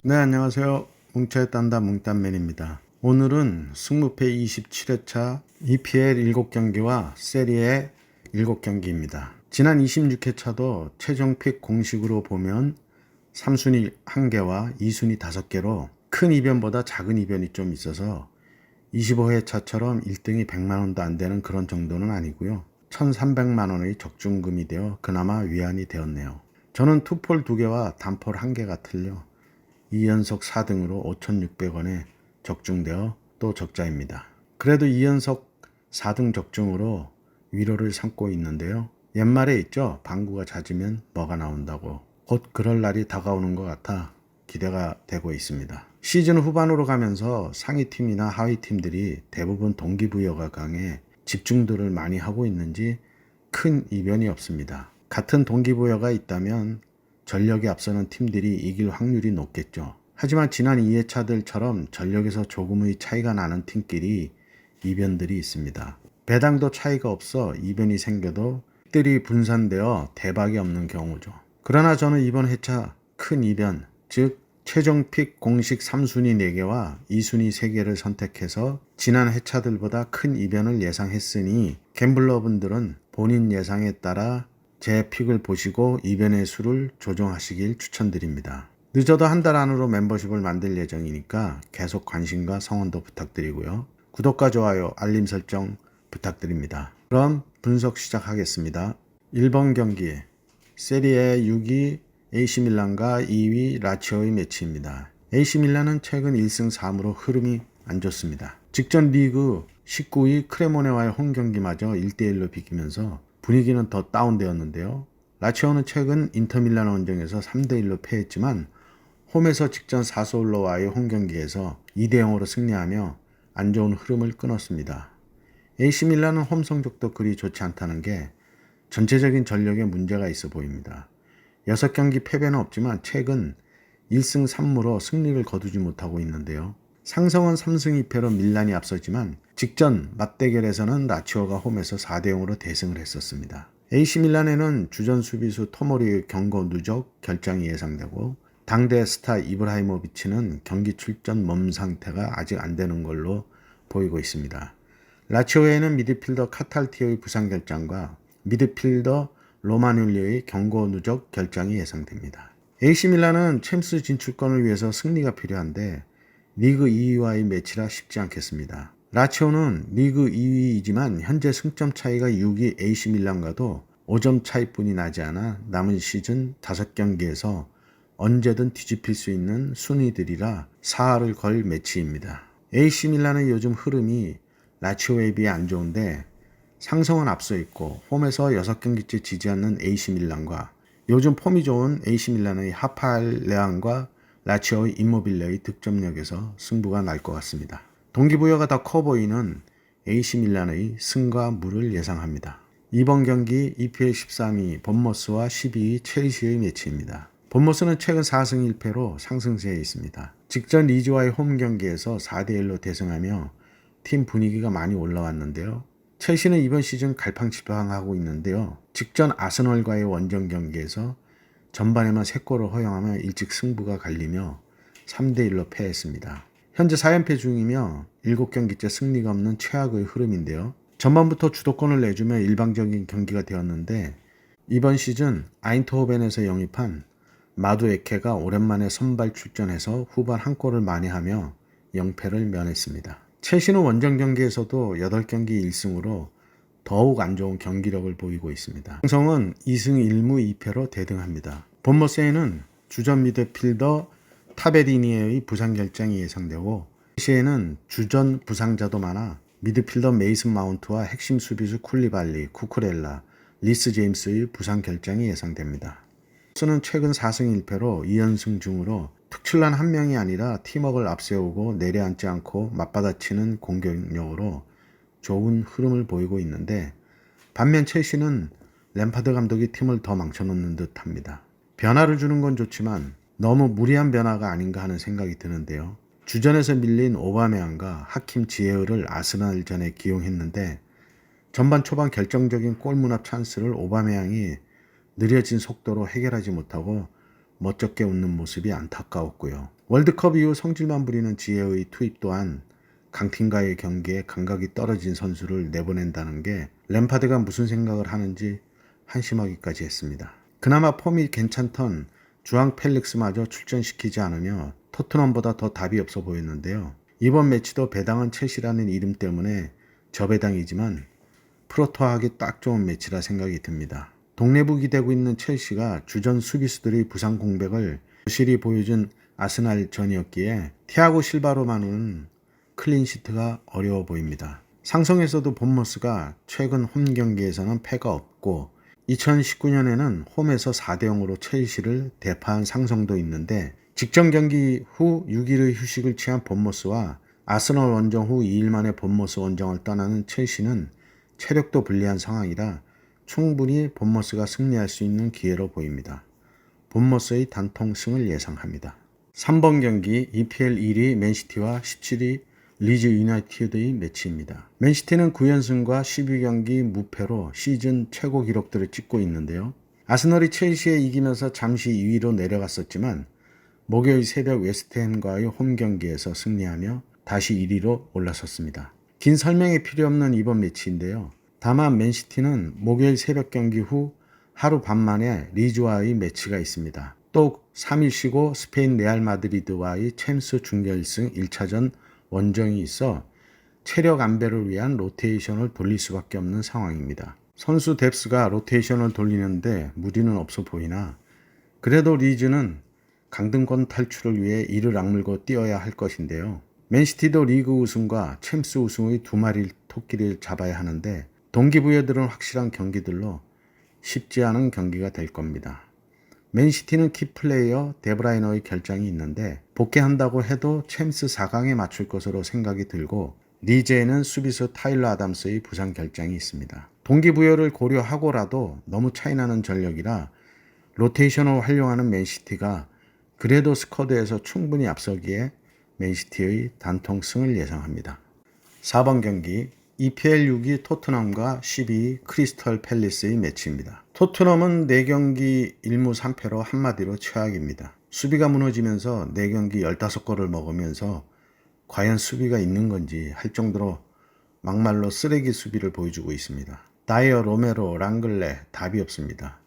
네, 안녕하세요. 뭉쳐야 딴다 뭉딴맨입니다. 오늘은 승무패 27회차 EPL 7경기와 세리에 7경기입니다. 지난 26회차도 최종픽 공식으로 보면 3순위 1개와 2순위 5개로 큰 이변보다 작은 이변이 좀 있어서 25회차처럼 1등이 100만원도 안 되는 그런 정도는 아니고요. 1300만원의 적중금이 되어 그나마 위안이 되었네요. 저는 투폴 2개와 단폴 1개가 틀려 2연속 4등으로 5,600원에 적중되어 또 적자입니다. 그래도 2연속 4등 적중으로 위로를 삼고 있는데요. 옛말에 있죠. 방구가 잦으면 뭐가 나온다고. 곧 그럴 날이 다가오는 것 같아 기대가 되고 있습니다. 시즌 후반으로 가면서 상위팀이나 하위팀들이 대부분 동기부여가 강해 집중도를 많이 하고 있는지 큰 이변이 없습니다. 같은 동기부여가 있다면 전력이 앞서는 팀들이 이길 확률이 높겠죠. 하지만 지난 2회차들처럼 전력에서 조금의 차이가 나는 팀끼리 이변들이 있습니다. 배당도 차이가 없어 이변이 생겨도 픽들이 분산되어 대박이 없는 경우죠. 그러나 저는 이번 회차 큰 이변, 즉 최종 픽 공식 3순위 4개와 2순위 3개를 선택해서 지난 회차들보다 큰 이변을 예상했으니 갬블러분들은 본인 예상에 따라 제 픽을 보시고 이변의 수를 조정하시길 추천드립니다. 늦어도 한 달 안으로 멤버십을 만들 예정이니까 계속 관심과 성원도 부탁드리고요. 구독과 좋아요, 알림 설정 부탁드립니다. 그럼 분석 시작하겠습니다. 1번 경기 세리에 6위 AC밀란과 2위 라치오의 매치입니다. AC밀란은 최근 1승 3무로 흐름이 안 좋습니다. 직전 리그 19위 크레모네와의 홈경기마저 1대1로 비기면서 분위기는 더 다운되었는데요. 라치오는 최근 인터밀란 원정에서 3대1로 패했지만 홈에서 직전 사소울로와의 홈경기에서 2대0으로 승리하며 안 좋은 흐름을 끊었습니다. AC밀란은 홈 성적도 그리 좋지 않다는 게 전체적인 전력에 문제가 있어 보입니다. 6경기 패배는 없지만 최근 1승 3무로 승리를 거두지 못하고 있는데요. 상성은 3승 2패로 밀란이 앞서지만 직전 맞대결에서는 라치오가 홈에서 4대0으로 대승을 했었습니다. AC밀란에는 주전 수비수 토모리의 경고 누적 결장이 예상되고 당대 스타 이브라히모비치는 경기 출전 몸 상태가 아직 안 되는 걸로 보이고 있습니다. 라치오에는 미드필더 카탈티의 부상 결장과 미드필더 로마눌리의 경고 누적 결장이 예상됩니다. AC밀란은 챔스 진출권을 위해서 승리가 필요한데 리그 2위와의 매치라 쉽지 않겠습니다. 라치오는 리그 2위이지만 현재 승점 차이가 6위 AC밀란과도 5점 차이뿐이 나지 않아 남은 시즌 5경기에서 언제든 뒤집힐 수 있는 순위들이라 사활을 걸 매치입니다. AC밀란의 요즘 흐름이 라치오에 비해 안 좋은데 상성은 앞서 있고 홈에서 6경기째 지지 않는 AC밀란과 요즘 폼이 좋은 AC밀란의 하팔레앙과 라치오의 임모빌레의 득점력에서 승부가 날 것 같습니다. 동기부여가 더 커 보이는 AC밀란의 승과 무를 예상합니다. 이번 경기 EPL 13위 본머스와 12위 첼시의 매치입니다. 본머스는 최근 4승 1패로 상승세에 있습니다. 직전 리즈와의 홈 경기에서 4대1로 대승하며 팀 분위기가 많이 올라왔는데요. 첼시는 이번 시즌 갈팡질팡하고 있는데요. 직전 아스널과의 원정 경기에서 전반에만 3골을 허용하며 일찍 승부가 갈리며 3대1로 패했습니다. 현재 4연패 중이며 7경기째 승리가 없는 최악의 흐름인데요. 전반부터 주도권을 내주며 일방적인 경기가 되었는데 이번 시즌 아인트호벤에서 영입한 마두에케가 오랜만에 선발 출전해서 후반 한 골을 만회하며 0패를 면했습니다. 첼시는 원정 경기에서도 8경기 1승으로 더욱 안 좋은 경기력을 보이고 있습니다. 상성은 2승 1무 2패로 대등합니다. 본머스에는 주전 미드필더 타베리니의 부상 결장이 예상되고 첼시에는 주전 부상자도 많아 미드필더 메이슨 마운트와 핵심 수비수 쿨리발리, 쿠쿠렐라, 리스 제임스의 부상 결장이 예상됩니다. 본머스는 최근 4승 1패로 2연승 중으로 특출난 한 명이 아니라 팀워크를 앞세우고 내려앉지 않고 맞받아치는 공격력으로 좋은 흐름을 보이고 있는데 반면 첼시는 램파드 감독이 팀을 더 망쳐놓는 듯 합니다. 변화를 주는 건 좋지만 너무 무리한 변화가 아닌가 하는 생각이 드는데요. 주전에서 밀린 오바메양과 하킴 지에흐를 아스날전에 기용했는데 전반 초반 결정적인 골문앞 찬스를 오바메양이 느려진 속도로 해결하지 못하고 멋쩍게 웃는 모습이 안타까웠고요. 월드컵 이후 성질만 부리는 지혜의 투입 또한 강팀과의 경기에 감각이 떨어진 선수를 내보낸다는 게 램파드가 무슨 생각을 하는지 한심하기까지 했습니다. 그나마 폼이 괜찮던 주앙 펠릭스마저 출전시키지 않으며 토트넘보다 더 답이 없어 보였는데요. 이번 매치도 배당은 첼시라는 이름 때문에 저배당이지만 프로토하기 딱 좋은 매치라 생각이 듭니다. 동네북이 되고 있는 첼시가 주전 수비수들의 부상 공백을 부실히 보여준 아스날전이었기에 티아고 실바로만은 클린시트가 어려워 보입니다. 상성에서도 본머스가 최근 홈 경기에서는 패가 없고 2019년에는 홈에서 4대0으로 첼시를 대파한 상성도 있는데 직전 경기 후 6일의 휴식을 취한 본머스와 아스널 원정 후 2일 만에 본머스 원정을 떠나는 첼시는 체력도 불리한 상황이라 충분히 본머스가 승리할 수 있는 기회로 보입니다. 본머스의 단통승을 예상합니다. 3번 경기 EPL 1위 맨시티와 17위 리즈 유나이티드의 매치입니다. 맨시티는 9연승과 12경기 무패로 시즌 최고 기록들을 찍고 있는데요. 아스널이 첼시에 이기면서 잠시 2위로 내려갔었지만 목요일 새벽 웨스트햄과의 홈 경기에서 승리하며 다시 1위로 올라섰습니다. 긴 설명이 필요 없는 이번 매치인데요. 다만 맨시티는 목요일 새벽 경기 후 하루 반 만에 리즈와의 매치가 있습니다. 또 3일 쉬고 스페인 레알 마드리드와의 챔스 준결승 1차전 원정이 있어 체력 안배를 위한 로테이션을 돌릴 수밖에 없는 상황입니다. 선수 뎁스가 로테이션을 돌리는데 무리는 없어 보이나 그래도 리즈는 강등권 탈출을 위해 이를 악물고 뛰어야 할 것인데요. 맨시티도 리그 우승과 챔스 우승의 두 마리 토끼를 잡아야 하는데 동기부여들은 확실한 경기들로 쉽지 않은 경기가 될 겁니다. 맨시티는 키플레이어 데브라이너의 결장이 있는데 복귀한다고 해도 챔스 4강에 맞출 것으로 생각이 들고 리즈에는 수비수 타일러 아담스의 부상 결장이 있습니다. 동기부여를 고려하고라도 너무 차이나는 전력이라 로테이션을 활용하는 맨시티가 그래도 스쿼드에서 충분히 앞서기에 맨시티의 단통승을 예상합니다. 4번 경기 EPL 6위 토트넘과 12위 크리스털 팰리스의 매치입니다. 토트넘은 4경기 1무 3패로 한마디로 최악입니다. 수비가 무너지면서 4경기 15골을 먹으면서 과연 수비가 있는 건지 할 정도로 막말로 쓰레기 수비를 보여주고 있습니다. 다이어, 로메로, 랑글레 답이 없습니다.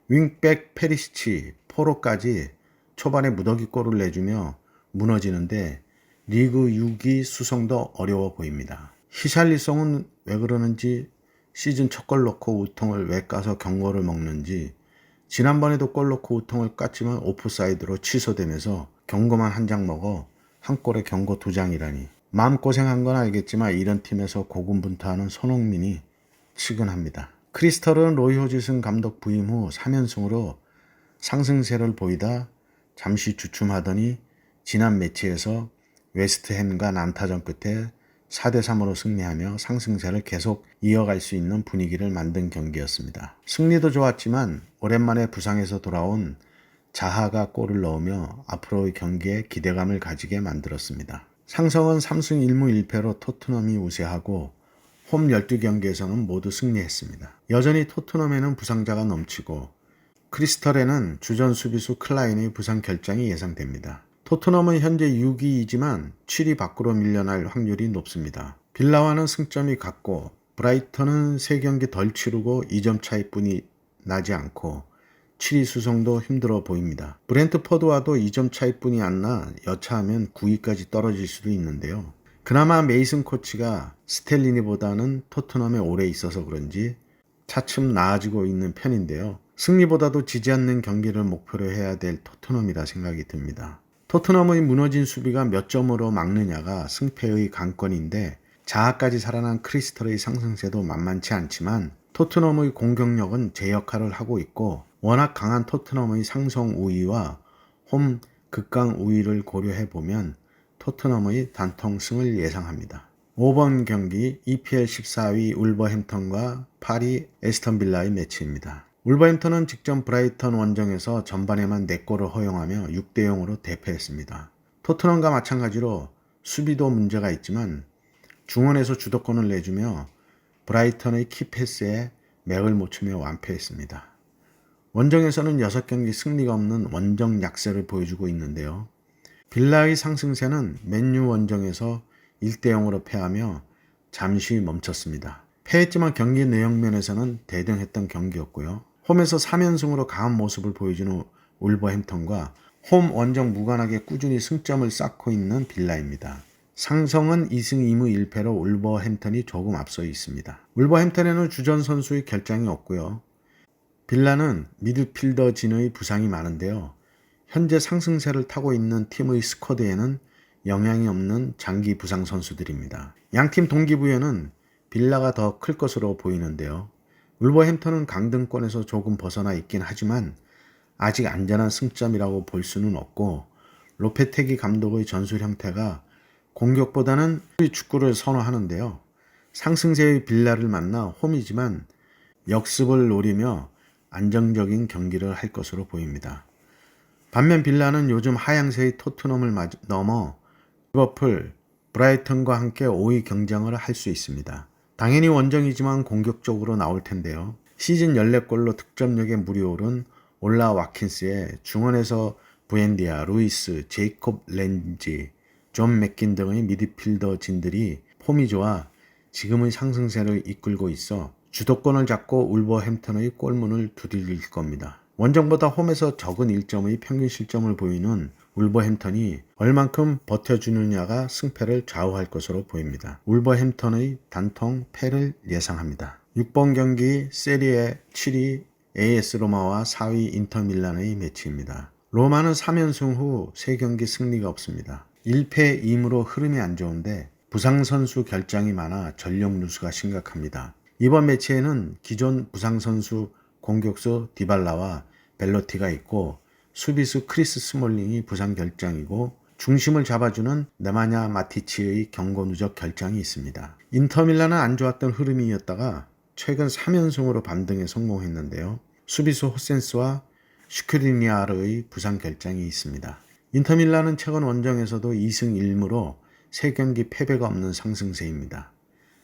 윙백 페리시치, 포로까지 초반에 무더기골을 내주며 무너지는데 리그 6위 수성도 어려워 보입니다. 히샬리송은 왜 그러는지 시즌 첫 골 넣고 우통을 왜 까서 경고를 먹는지 지난번에도 골 넣고 우통을 깠지만 오프사이드로 취소되면서 경고만 한 장 먹어 한 골에 경고 2장이라니 마음고생한 건 알겠지만 이런 팀에서 고군분투하는 손흥민이 측은합니다. 크리스털은 로이 호지슨 감독 부임 후 3연승으로 상승세를 보이다 잠시 주춤하더니 지난 매치에서 웨스트햄과 난타전 끝에 4대3으로 승리하며 상승세를 계속 이어갈 수 있는 분위기를 만든 경기였습니다. 승리도 좋았지만 오랜만에 부상에서 돌아온 자하가 골을 넣으며 앞으로의 경기에 기대감을 가지게 만들었습니다. 상성은 3승 1무 1패로 토트넘이 우세하고 홈 12경기에서는 모두 승리했습니다. 여전히 토트넘에는 부상자가 넘치고 크리스털에는 주전 수비수 클라인의 부상 결장이 예상됩니다. 토트넘은 현재 6위이지만 7위 밖으로 밀려날 확률이 높습니다. 빌라와는 승점이 같고 브라이턴은 3경기 덜 치르고 2점 차이뿐이 나지 않고 7위 수성도 힘들어 보입니다. 브렌트퍼드와도 2점 차이뿐이 안 나 여차하면 9위까지 떨어질 수도 있는데요. 그나마 메이슨 코치가 스텔리니보다는 토트넘에 오래 있어서 그런지 차츰 나아지고 있는 편인데요. 승리보다도 지지 않는 경기를 목표로 해야 될 토트넘이라 생각이 듭니다. 토트넘의 무너진 수비가 몇 점으로 막느냐가 승패의 관건인데 자하까지 살아난 크리스털의 상승세도 만만치 않지만 토트넘의 공격력은 제 역할을 하고 있고 워낙 강한 토트넘의 상성 우위와 홈 극강 우위를 고려해보면 토트넘의 단통승을 예상합니다. 5번 경기 EPL 14위 울버햄턴과 8위 에스턴 빌라의 매치입니다. 울버햄턴은 직전 브라이턴 원정에서 전반에만 4골을 허용하며 6대0으로 대패했습니다. 토트넘과 마찬가지로 수비도 문제가 있지만 중원에서 주도권을 내주며 브라이턴의 키패스에 맥을 못 추며 완패했습니다. 원정에서는 6경기 승리가 없는 원정 약세를 보여주고 있는데요. 빌라의 상승세는 맨유 원정에서 1대0으로 패하며 잠시 멈췄습니다. 패했지만 경기 내용 면에서는 대등했던 경기였고요. 홈에서 3연승으로 강한 모습을 보여주는 울버햄턴과 홈 원정 무관하게 꾸준히 승점을 쌓고 있는 빌라입니다. 상성은 2승 2무 1패로 울버햄턴이 조금 앞서 있습니다. 울버햄턴에는 주전 선수의 결장이 없고요. 빌라는 미드필더 진의 부상이 많은데요. 현재 상승세를 타고 있는 팀의 스쿼드에는 영향이 없는 장기 부상 선수들입니다. 양팀 동기부여는 빌라가 더 클 것으로 보이는데요. 울버햄턴은 강등권에서 조금 벗어나 있긴 하지만 아직 안전한 승점이라고 볼 수는 없고 로페테기 감독의 전술 형태가 공격보다는 축구를 선호하는데요. 상승세의 빌라를 만나 홈이지만 역습을 노리며 안정적인 경기를 할 것으로 보입니다. 반면 빌라는 요즘 하향세의 토트넘을 넘어 리버풀, 브라이턴과 함께 5위 경쟁을 할 수 있습니다. 당연히 원정이지만 공격적으로 나올 텐데요. 시즌 14골로 득점력에 물이 오른 올라 와킨스의 중원에서 부엔디아, 루이스, 제이콥 렌지, 존 맥긴 등의 미드필더 진들이 폼이 좋아 지금의 상승세를 이끌고 있어 주도권을 잡고 울버햄턴의 골문을 두들길 겁니다. 원정보다 홈에서 적은 1점의 평균 실점을 보이는 울버햄턴이 얼만큼 버텨주느냐가 승패를 좌우할 것으로 보입니다. 울버햄턴의 단통 패를 예상합니다. 6번 경기 세리에 7위 AS 로마와 4위 인터밀란의 매치입니다. 로마는 3연승 후 3경기 승리가 없습니다. 1패 2무로 흐름이 안 좋은데 부상 선수 결장이 많아 전력 누수가 심각합니다. 이번 매치에는 기존 부상 선수 공격수 디발라와 벨로티가 있고 수비수 크리스 스몰링이 부상 결장이고 중심을 잡아주는 네마냐 마티치의 경고 누적 결장이 있습니다. 인터밀란은 안 좋았던 흐름이었다가 최근 3연승으로 반등에 성공했는데요. 수비수 호센스와 슈크리니아르의 부상 결장이 있습니다. 인터밀란은 최근 원정에서도 2승 1무로 3경기 패배가 없는 상승세입니다.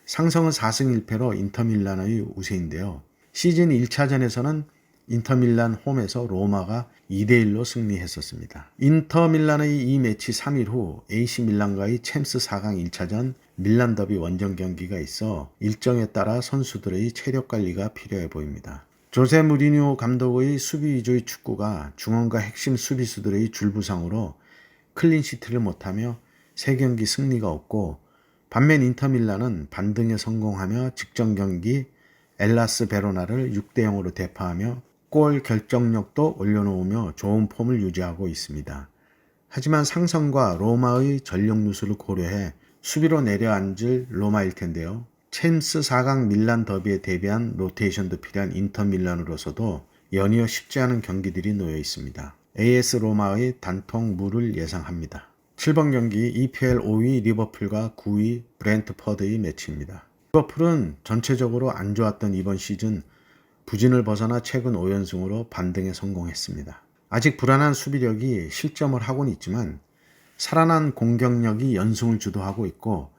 상성은 4승 1패로 인터밀란의 우세인데요. 시즌 1차전에서는 인터밀란 홈에서 로마가 2대1로 승리했었습니다. 인터밀란의 이 매치 3일 후 AC밀란과의 챔스 4강 1차전 밀란 더비 원정 경기가 있어 일정에 따라 선수들의 체력 관리가 필요해 보입니다. 조세 무리뉴 감독의 수비 위주의 축구가 중원과 핵심 수비수들의 줄부상으로 클린시트를 못하며 3경기 승리가 없고 반면 인터밀란은 반등에 성공하며 직전 경기 엘라스 베로나를 6대0으로 대파하며 골 결정력도 올려놓으며 좋은 폼을 유지하고 있습니다. 하지만 상성과 로마의 전력 누수를 고려해 수비로 내려앉을 로마일 텐데요. 챔스 4강 밀란 더비에 대비한 로테이션도 필요한 인터밀란으로서도 연이어 쉽지 않은 경기들이 놓여 있습니다. AS 로마의 단통 무를 예상합니다. 7번 경기 EPL 5위 리버풀과 9위 브렌트퍼드의 매치입니다. 리버풀은 전체적으로 안 좋았던 이번 시즌 부진을 벗어나 최근 5연승으로 반등에 성공했습니다. 아직 불안한 수비력이 실점을 하고는 있지만 살아난 공격력이 연승을 주도하고 있고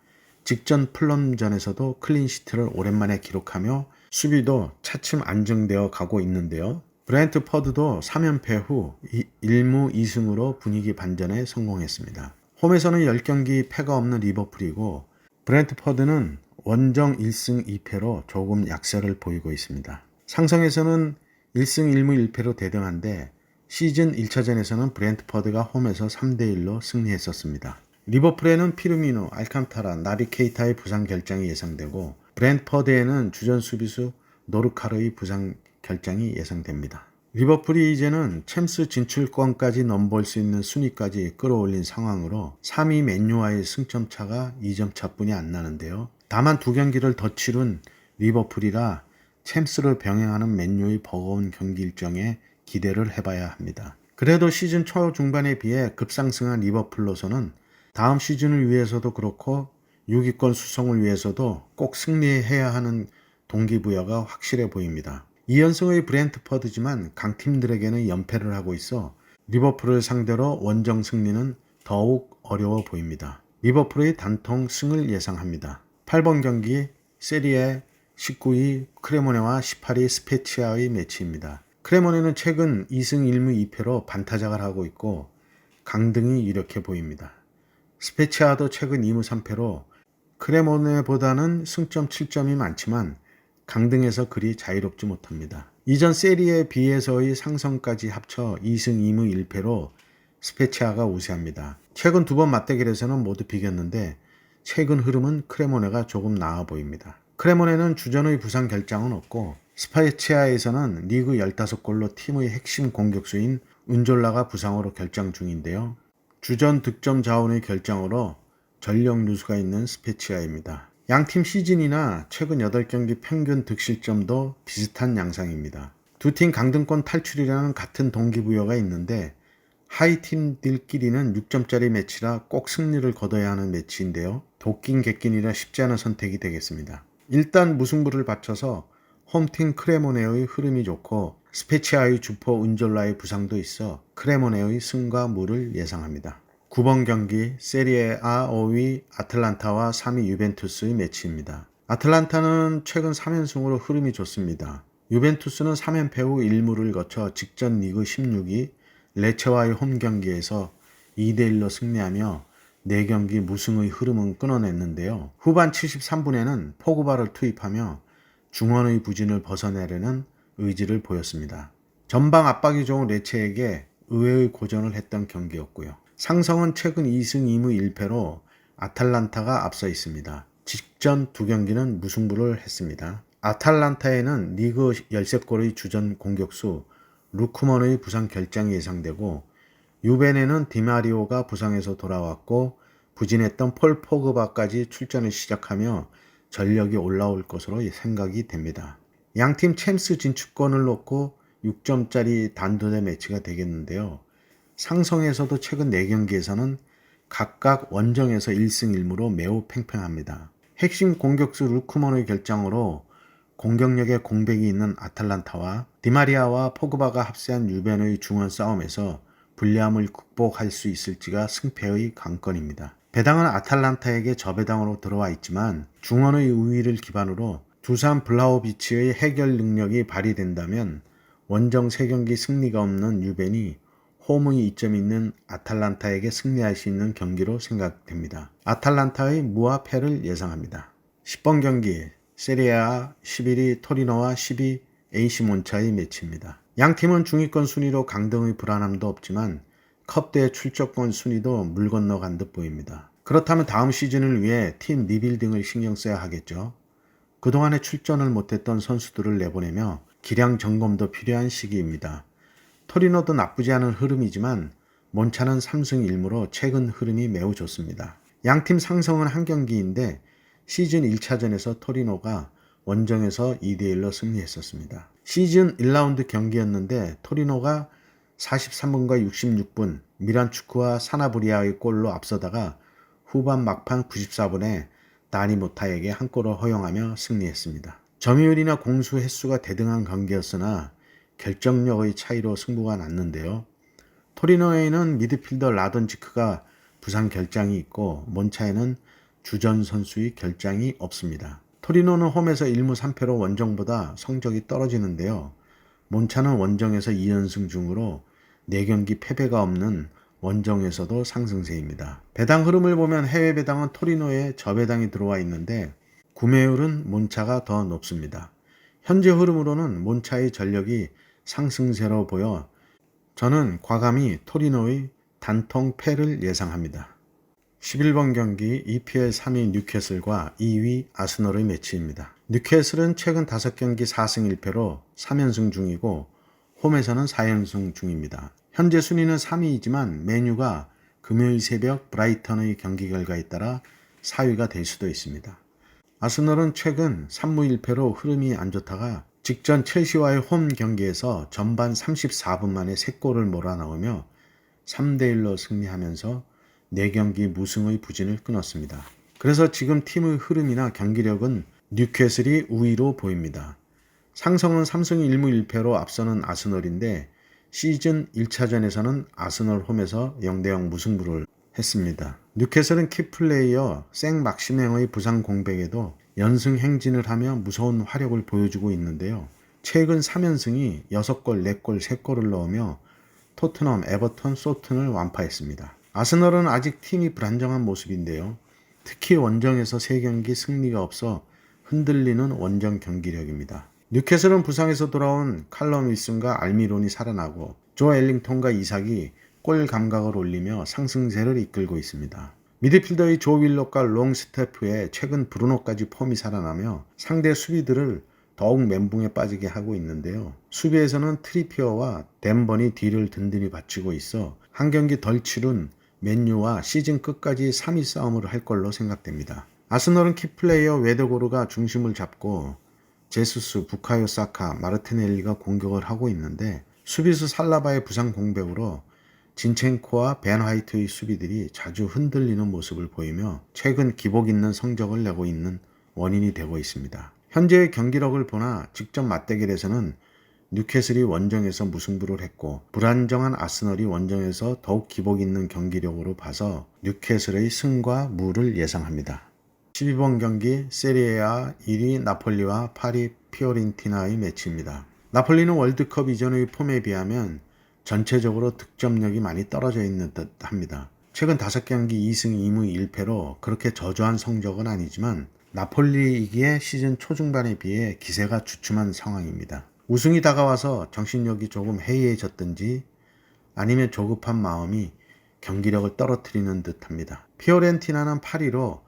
직전 플럼전에서도 클린시트를 오랜만에 기록하며 수비도 차츰 안정되어 가고 있는데요. 브렌트퍼드도 3연패 후 1무 2승으로 분위기 반전에 성공했습니다. 홈에서는 10경기 패가 없는 리버풀이고 브렌트퍼드는 원정 1승 2패로 조금 약세를 보이고 있습니다. 상성에서는 1승 1무 1패로 대등한데 시즌 1차전에서는 브렌트퍼드가 홈에서 3대1로 승리했었습니다. 리버풀에는 피르미노, 알칸타라, 나비 케이타의 부상 결장이 예상되고 브렌트퍼드에는 주전 수비수 노르카르의 부상 결장이 예상됩니다. 리버풀이 이제는 챔스 진출권까지 넘볼 수 있는 순위까지 끌어올린 상황으로 3위 맨유와의 승점 차가 2점 차뿐이 안 나는데요. 다만 2경기를 더 치른 리버풀이라 챔스를 병행하는 맨유의 버거운 경기 일정에 기대를 해봐야 합니다. 그래도 시즌 초중반에 비해 급상승한 리버풀로서는 다음 시즌을 위해서도 그렇고 6위권 수성을 위해서도 꼭 승리해야 하는 동기부여가 확실해 보입니다. 2연승의 브렌트퍼드지만 강팀들에게는 연패를 하고 있어 리버풀을 상대로 원정 승리는 더욱 어려워 보입니다. 리버풀의 단통 승을 예상합니다. 8번 경기 세리에 19위 크레모네와 18위 스페치아의 매치입니다. 크레모네는 최근 2승 1무 2패로 반타작을 하고 있고 강등이 유력해 보입니다. 스페치아도 최근 2무 3패로 크레모네보다는 승점 7점이 많지만 강등에서 그리 자유롭지 못합니다. 이전 세리에 비해서의 상승까지 합쳐 2승 2무 1패로 스페치아가 우세합니다. 최근 두 번 맞대결에서는 모두 비겼는데 최근 흐름은 크레모네가 조금 나아 보입니다. 크레모네는 주전의 부상 결장은 없고 스페치아에서는 리그 15골로 팀의 핵심 공격수인 은졸라가 부상으로 결장 중인데요. 주전 득점 자원의 결장으로 전력 누수가 있는 스페치아입니다. 양팀 시즌이나 최근 8경기 평균 득실점도 비슷한 양상입니다. 두 팀 강등권 탈출이라는 같은 동기부여가 있는데 하위 팀들끼리는 6점짜리 매치라 꼭 승리를 거둬야 하는 매치인데요. 도끼인 객긴이라 쉽지 않은 선택이 되겠습니다. 일단 무승부를 바쳐서 홈팀 크레모네의 흐름이 좋고 스페치아의 주포 은졸라의 부상도 있어 크레모네의 승과 무를 예상합니다. 9번 경기 세리에A 5위 아틀란타와 3위 유벤투스의 매치입니다. 아틀란타는 최근 3연승으로 흐름이 좋습니다. 유벤투스는 3연패 후 1무를 거쳐 직전 리그 16위 레체와의 홈 경기에서 2대1로 승리하며 4경기 무승의 흐름은 끊어냈는데요. 후반 73분에는 포그바를 투입하며 중원의 부진을 벗어내려는 의지를 보였습니다. 전방 압박이 좋은 레체에게 의외의 고전을 했던 경기였고요. 상성은 최근 2승 2무 1패로 아탈란타가 앞서 있습니다. 직전 두 경기는 무승부를 했습니다. 아탈란타에는 리그 13골의 주전 공격수 루크먼의 부상 결장이 예상되고 유벤에는 디마리오가 부상에서 돌아왔고 부진했던 폴 포그바까지 출전을 시작하며 전력이 올라올 것으로 생각이 됩니다. 양팀 챔스 진출권을 놓고 6점짜리 단도대 매치가 되겠는데요. 상성에서도 최근 4경기에서는 각각 원정에서 1승 1무로 매우 팽팽합니다. 핵심 공격수 루크먼의 결장으로 공격력에 공백이 있는 아탈란타와 디마리아와 포그바가 합세한 유벤의 중원 싸움에서 불리함을 극복할 수 있을지가 승패의 관건입니다. 배당은 아탈란타에게 저배당으로 들어와 있지만 중원의 우위를 기반으로 두산 블라호비치의 해결 능력이 발휘된다면 원정 3경기 승리가 없는 유벤이 홈의 이점이 있는 아탈란타에게 승리할 수 있는 경기로 생각됩니다. 아탈란타의 무와 패를 예상합니다. 10번 경기 세리에A 11위 토리노와 10위 AC 몬차의 매치입니다. 양팀은 중위권 순위로 강등의 불안함도 없지만 컵대회 출전권 순위도 물 건너간 듯 보입니다. 그렇다면 다음 시즌을 위해 팀 리빌딩을 신경 써야 하겠죠. 그동안에 출전을 못했던 선수들을 내보내며 기량 점검도 필요한 시기입니다. 토리노도 나쁘지 않은 흐름이지만 몬차는 3승 1무로 최근 흐름이 매우 좋습니다. 양팀 상성은 한 경기인데 시즌 1차전에서 토리노가 원정에서 2대1로 승리했었습니다. 시즌 1라운드 경기였는데 토리노가 43분과 66분 미란 축구와 사나브리아의 골로 앞서다가 후반 막판 94분에 다니 모타에게 한 골을 허용하며 승리했습니다. 점유율이나 공수 횟수가 대등한 경기였으나 결정력의 차이로 승부가 났는데요. 토리노에는 미드필더 라돈지크가 부상 결장이 있고 몬차에는 주전 선수의 결장이 없습니다. 토리노는 홈에서 1무 3패로 원정보다 성적이 떨어지는데요. 몬차는 원정에서 2연승 중으로 4경기 패배가 없는 원정에서도 상승세입니다. 배당 흐름을 보면 해외 배당은 토리노에 저배당이 들어와 있는데 구매율은 몬차가 더 높습니다. 현재 흐름으로는 몬차의 전력이 상승세로 보여 저는 과감히 토리노의 단통 패를 예상합니다. 11번 경기 EPL 3위 뉴캐슬과 2위 아스널의 매치입니다. 뉴캐슬은 최근 5경기 4승 1패로 3연승 중이고 홈에서는 4연승 중입니다. 현재 순위는 3위이지만 메뉴가 금요일 새벽 브라이턴의 경기 결과에 따라 4위가 될 수도 있습니다. 아스널은 최근 3무 1패로 흐름이 안 좋다가 직전 첼시와의 홈 경기에서 전반 34분 만에 3골을 몰아넣으며 3대1로 승리하면서 4경기 무승의 부진을 끊었습니다. 그래서 지금 팀의 흐름이나 경기력은 뉴캐슬이 우위로 보입니다. 상성은 3승 1무 1패로 앞서는 아스널인데 시즌 1차전에서는 아스널 홈에서 0대0 무승부를 했습니다. 뉴캐슬은 키플레이어 생 막시맹의 부상 공백에도 연승 행진을 하며 무서운 화력을 보여주고 있는데요. 최근 3연승이 6골, 4골, 3골을 넣으며 토트넘, 에버턴, 소튼을 완파했습니다. 아스널은 아직 팀이 불안정한 모습인데요. 특히 원정에서 3경기 승리가 없어 흔들리는 원정 경기력입니다. 뉴캐슬은 부상에서 돌아온 칼럼 윌슨과 알미론이 살아나고 조 엘링턴과 이삭이 골 감각을 올리며 상승세를 이끌고 있습니다. 미드필더의 조 윌록과 롱스태프에 최근 브루노까지 폼이 살아나며 상대 수비들을 더욱 멘붕에 빠지게 하고 있는데요. 수비에서는 트리피어와 댄번이 뒤를 든든히 받치고 있어 한 경기 덜 치룬 맨유와 시즌 끝까지 3위 싸움을 할 걸로 생각됩니다. 아스널은 키플레이어 웨더고르가 중심을 잡고 제수스, 부카요 사카, 마르티넬리가 공격을 하고 있는데 수비수 살라바의 부상 공백으로 진첸코와 벤 화이트의 수비들이 자주 흔들리는 모습을 보이며 최근 기복 있는 성적을 내고 있는 원인이 되고 있습니다. 현재의 경기력을 보나 직접 맞대결에서는 뉴캐슬이 원정에서 무승부를 했고 불안정한 아스널이 원정에서 더욱 기복 있는 경기력으로 봐서 뉴캐슬의 승과 무를 예상합니다. 12번 경기 세리에A 1위 나폴리와 8위 피오렌티나의 매치입니다. 나폴리는 월드컵 이전의 폼에 비하면 전체적으로 득점력이 많이 떨어져 있는 듯 합니다. 최근 5경기 2승 2무 1패로 그렇게 저조한 성적은 아니지만 나폴리이기에 시즌 초중반에 비해 기세가 주춤한 상황입니다. 우승이 다가와서 정신력이 조금 해이해졌든지 아니면 조급한 마음이 경기력을 떨어뜨리는 듯합니다. 피오렌티나는 8위로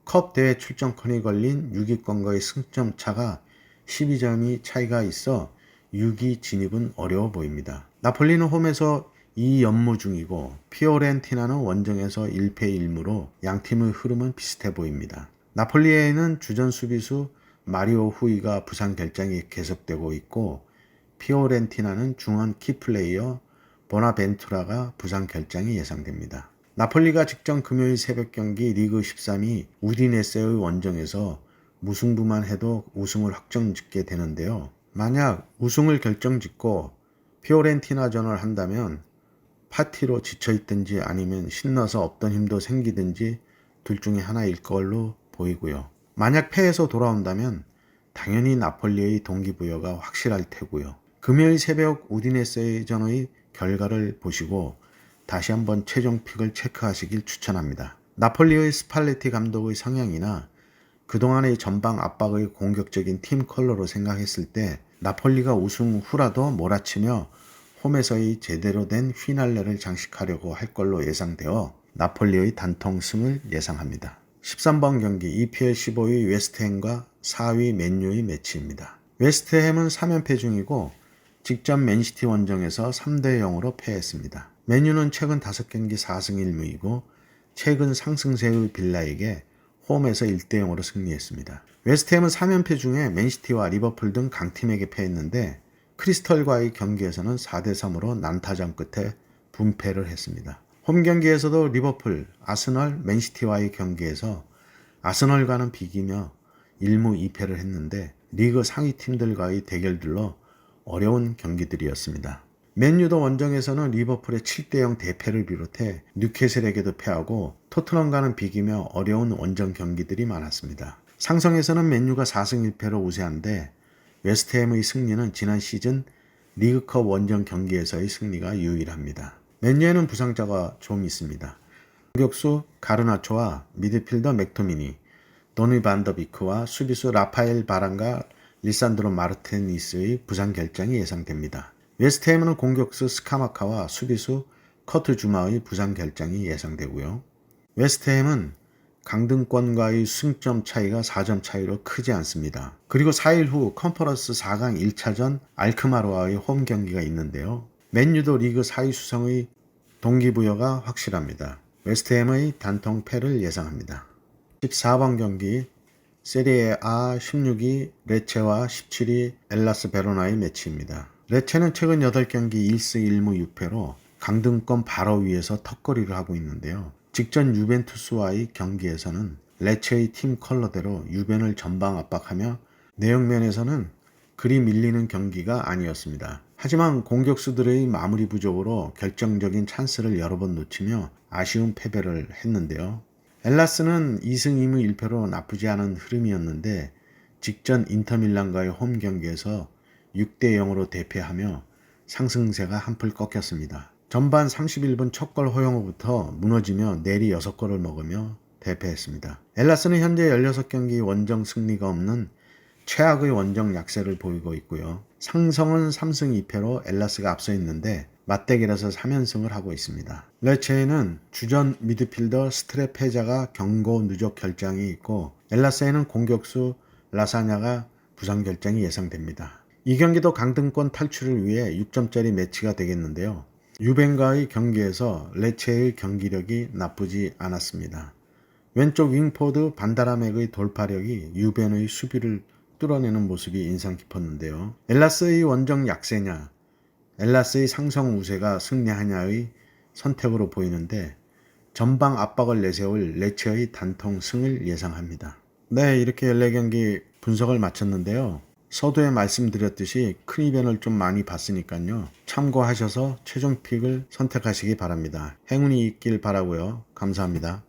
컵 대회 출전권이 걸린 6위권과의 승점 차가 12점이 차이가 있어 6위 진입은 어려워 보입니다. 나폴리는 홈에서 2연무 중이고 피오렌티나는 원정에서 1패 1무로 양팀의 흐름은 비슷해 보입니다. 나폴리에는 주전 수비수 마리오 후이가 부상 결장이 계속되고 있고 피오렌티나는 중원 키플레이어 보나벤투라가 부상 결장이 예상됩니다. 나폴리가 직전 금요일 새벽 경기 리그 13위 우디네세의 원정에서 무승부만 해도 우승을 확정짓게 되는데요. 만약 우승을 결정짓고 피오렌티나전을 한다면 파티로 지쳐있든지 아니면 신나서 없던 힘도 생기든지 둘 중에 하나일 걸로 보이고요. 만약 패해서 돌아온다면 당연히 나폴리의 동기부여가 확실할 테고요. 금요일 새벽 우디네세전의 결과를 보시고 다시 한번 최종 픽을 체크하시길 추천합니다. 나폴리의 스팔레티 감독의 성향이나 그동안의 전방 압박의 공격적인 팀 컬러로 생각했을 때 나폴리가 우승 후라도 몰아치며 홈에서의 제대로 된 휘날레를 장식하려고 할 걸로 예상되어 나폴리의 단통승을 예상합니다. 13번 경기 EPL 15위 웨스트햄과 4위 맨유의 매치입니다. 웨스트햄은 3연패 중이고 직전 맨시티 원정에서 3대 0으로 패했습니다. 맨유는 최근 5경기 4승 1무이고 최근 상승세의 빌라에게 홈에서 1대 0으로 승리했습니다. 웨스트햄은 3연패 중에 맨시티와 리버풀 등 강팀에게 패했는데 크리스털과의 경기에서는 4대 3으로 난타전 끝에 분패를 했습니다. 홈 경기에서도 리버풀, 아스널, 맨시티와의 경기에서 아스널과는 비기며 1무 2패를 했는데 리그 상위 팀들과의 대결들로 어려운 경기들이었습니다. 맨유도 원정에서는 리버풀의 7대 0 대패를 비롯해 뉴캐슬에게도 패하고 토트넘과는 비기며 어려운 원정 경기들이 많았습니다. 상성에서는 맨유가 4승 1패로 우세한데 웨스트햄의 승리는 지난 시즌 리그컵 원정 경기에서의 승리가 유일합니다. 맨유에는 부상자가 좀 있습니다. 공격수 가르나초와 미드필더 맥토미니, 도니 반더비크와 수비수 라파엘 바란과 리산드로 마르테니스의 부상 결장이 예상됩니다. 웨스트햄은 공격수 스카마카와 수비수 커트 주마의 부상 결장이 예상되고요. 웨스트햄은 강등권과의 승점 차이가 4점 차이로 크지 않습니다. 그리고 4일 후 컨퍼런스 4강 1차전 알크마르와의 홈 경기가 있는데요. 맨유도 리그 4위 수성의 동기부여가 확실합니다. 웨스트햄의 단통 패를 예상합니다. 14번 경기 세리에A 16위 레체와 17위 엘라스 베로나의 매치입니다. 레체는 최근 8경기 1승 1무 6패로 강등권 바로 위에서 턱걸이를 하고 있는데요. 직전 유벤투스와의 경기에서는 레체의 팀 컬러대로 유벤을 전방 압박하며 내용면에서는 그리 밀리는 경기가 아니었습니다. 하지만 공격수들의 마무리 부족으로 결정적인 찬스를 여러 번 놓치며 아쉬운 패배를 했는데요. 엘라스는 2승 2무 1패로 나쁘지 않은 흐름이었는데 직전 인터밀란과의 홈 경기에서 6대 0으로 대패하며 상승세가 한풀 꺾였습니다. 전반 31분 첫 골 허용 후부터 무너지며 내리 6골을 먹으며 대패했습니다. 엘라스는 현재 16경기 원정 승리가 없는 최악의 원정 약세를 보이고 있고요. 상성은 3승 2패로 엘라스가 앞서 있는데 맞대결에서 3연승을 하고 있습니다. 레체에는 주전 미드필더 스트레페자가 경고 누적 결장이 있고 엘라스에는 공격수 라사냐가 부상 결장이 예상됩니다. 이 경기도 강등권 탈출을 위해 6점짜리 매치가 되겠는데요. 유벤과의 경기에서 레체의 경기력이 나쁘지 않았습니다. 왼쪽 윙포드 반다라멕의 돌파력이 유벤의 수비를 뚫어내는 모습이 인상 깊었는데요. 엘라스의 원정 약세냐, 엘라스의 상성 우세가 승리하냐의 선택으로 보이는데 전방 압박을 내세울 레체의 단통 승을 예상합니다. 네, 이렇게 14경기 분석을 마쳤는데요. 서두에 말씀드렸듯이 큰 이변을 좀 많이 봤으니까요. 참고하셔서 최종 픽을 선택하시기 바랍니다. 행운이 있길 바라고요. 감사합니다.